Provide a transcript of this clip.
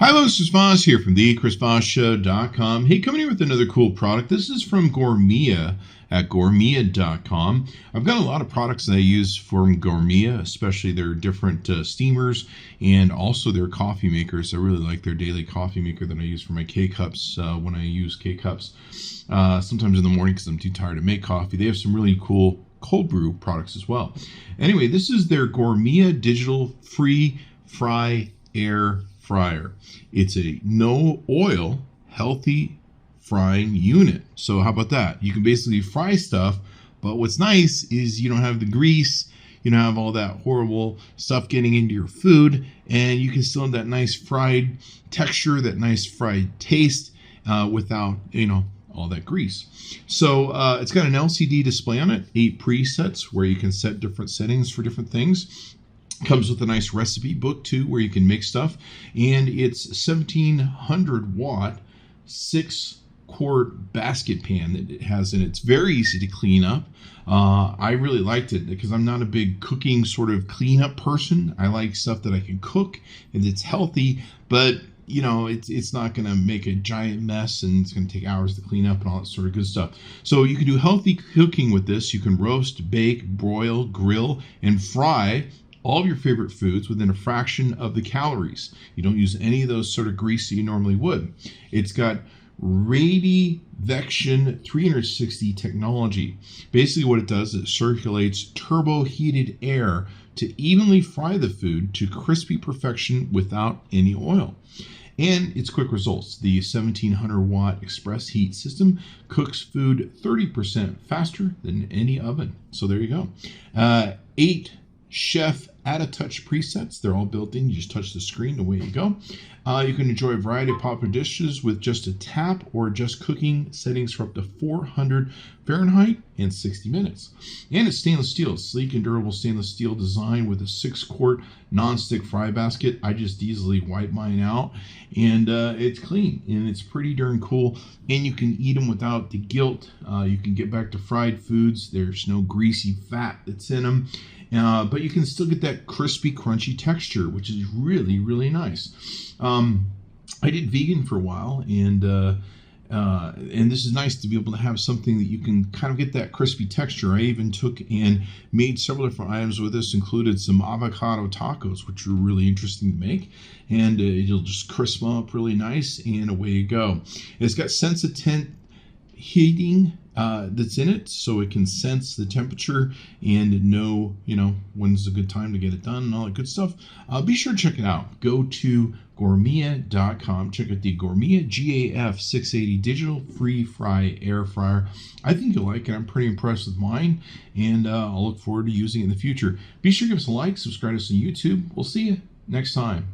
Hi, this is Voss here from the ChrisVossShow.com. Hey, coming here with another cool product. This is from Gourmia at Gourmia.com. I've got a lot of products that I use from Gourmia, especially their different steamers and also their coffee makers. I really like their daily coffee maker that I use for my K-Cups when I use K-Cups. Sometimes in the morning because I'm too tired to make coffee. They have some really cool cold brew products as well. Anyway, this is their Gourmia Digital Free Fry Air Fryer. It's a no oil, healthy frying unit. So how about that? You can basically fry stuff, but what's nice is you don't have the grease, you don't have all that horrible stuff getting into your food, and you can still have that nice fried texture, that nice fried taste without, all that grease. So it's got an LCD display on it, 8 presets where you can set different settings for different things. Comes with a nice recipe book too, where you can make stuff, and it's 1700 watt 6-quart basket pan that it has in it. It's very easy to clean up. I really liked it because I'm not a big cooking sort of cleanup person. I like stuff that I can cook and it's healthy, but it's not going to make a giant mess and it's going to take hours to clean up and all that sort of good stuff. So you can do healthy cooking with this. You can roast, bake, broil, grill, and fry all of your favorite foods within a fraction of the calories. You don't use any of those sort of grease that you normally would. It's got Radivection 360 technology. Basically what it does is it circulates turbo heated air to evenly fry the food to crispy perfection without any oil. And its quick results. The 1700 watt express heat system cooks food 30% faster than any oven. So there you go. 8 chef add-a-touch presets. They're all built in. You just touch the screen, away you go. You can enjoy a variety of popular dishes with just a tap or adjust cooking settings for up to 400 Fahrenheit and 60 minutes. And it's stainless steel. It's sleek and durable stainless steel design with a 6-quart non-stick fry basket. I just easily wipe mine out, and it's clean, and it's pretty darn cool. And you can eat them without the guilt. You can get back to fried foods. There's no greasy fat that's in them. But you can still get that crispy, crunchy texture, which is really, really nice. I did vegan for a while, and this is nice to be able to have something that you can kind of get that crispy texture. I even took and made several different items with this, included some avocado tacos, which are really interesting to make, and it'll just crisp them up really nice, and away you go. It's got sensitive heating that's in it, so it can sense the temperature and know when's a good time to get it done and all that good stuff. Be sure to check it out. Go to Gourmia.com. Check out the Gourmia GAF680 digital free fry air fryer. I think you'll like it. I'm pretty impressed with mine, and I'll look forward to using it in the future. Be sure to give us a like, subscribe to us on YouTube. We'll see you next time.